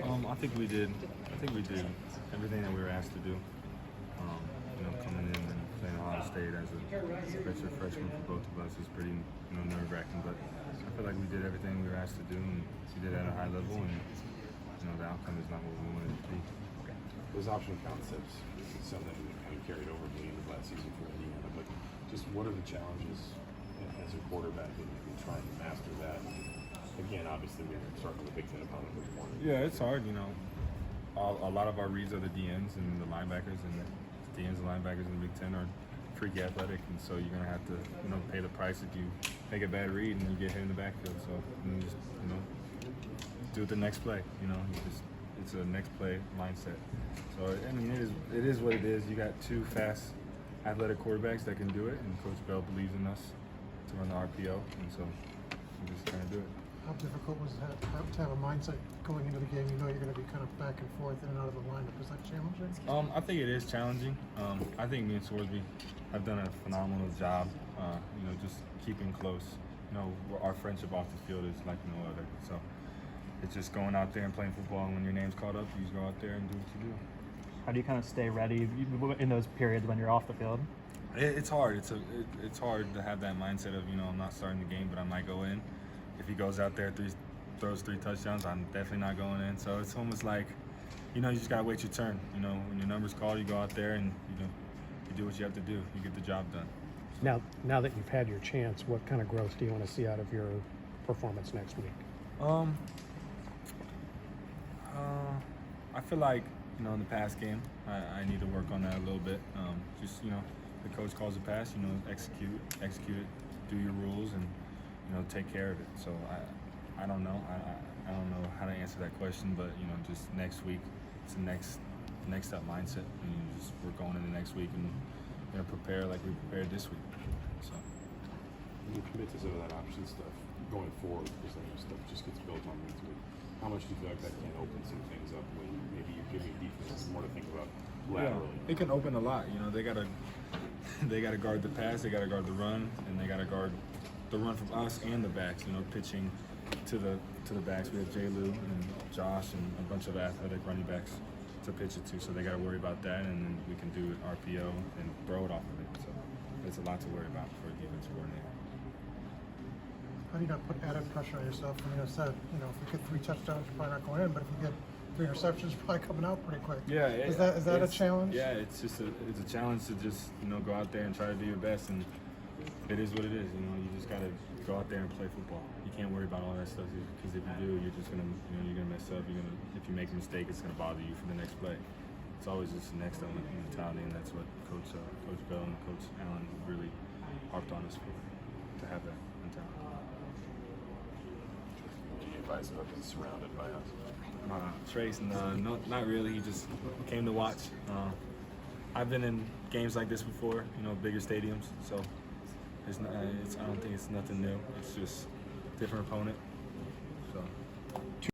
I think we did. I think we did everything that we were asked to do. Coming in and playing Ohio State as a redshirt freshman for both of us is pretty, nerve-wracking. But I feel like we did everything we were asked to do, and we did it at a high level. And the outcome is not what we wanted it to be. Those option concepts is something that kind of carried over to the end of last season for Indiana. But just what are the challenges as a quarterback in trying to master that? Again, obviously, we start with a Big Ten opponent with one. Yeah, it's hard. A lot of our reads are the DNs and the linebackers, and the DNs and linebackers in the Big Ten are freaky athletic, and so you're gonna have to, pay the price if you make a bad read and you get hit in the backfield. So you just, do it the next play. It's a next play mindset. So it is what it is. You got two fast, athletic quarterbacks that can do it, and Coach Bell believes in us to run the RPO, and so we're just trying to do it. How difficult was that to have a mindset going into the game? You know you're going to be kind of back and forth in and out of the lineup. Is that challenging? I think it is challenging. I think me and Swordsby have done a phenomenal job, just keeping close. Our friendship off the field is like no other. So it's just going out there and playing football, and when your name's called up, you just go out there and do what you do. How do you kind of stay ready in those periods when you're off the field? It's hard. It's hard to have that mindset of, I'm not starting the game, but I might go in. If he goes out there, throws 3 touchdowns, I'm definitely not going in. So it's almost like, you just gotta wait your turn. When your number's called, you go out there and you do what you have to do. You get the job done. Now that you've had your chance, what kind of growth do you want to see out of your performance next week? I feel like, in the pass game, I need to work on that a little bit. The coach calls a pass, execute it, do your rules, and take care of it. So I don't know. I don't know how to answer that question, but just next week, it's the next up mindset. And we're going into next week and prepare like we prepared this week. So When you commit to some of that option stuff going forward, because then your stuff just gets built on week to week. How much do you feel like that can open some things up when maybe you're giving defense more to think about laterally? Yeah, it can open a lot. They gotta guard the pass, they gotta guard the run, and they gotta guard the run from us and the backs. Pitching to the backs. We have Jay Lou and Josh and a bunch of athletic running backs to pitch it to. So they gotta worry about that, and then we can do it RPO and throw it off of it. So it's a lot to worry about for a defensive coordinator. How do you not put added pressure on yourself? I mean, I said, if we get 3 touchdowns, you're probably not going in, but if we get 3 interceptions, you're probably coming out pretty quick. Yeah. Is that a challenge? Yeah, it's a challenge to just go out there and try to do your best, and it is what it is. You just gotta go out there and play football. You can't worry about all that stuff, because if you do, you're just gonna you're gonna mess up. If you make a mistake, it's gonna bother you for the next play. It's always just the next element mentality, and that's what Coach Bell and Coach Allen really harped on us for, to have that mentality. Any advice about being surrounded by us? Trace, no, not really. He just came to watch. I've been in games like this before, bigger stadiums, so I don't think it's nothing new. It's just a different opponent.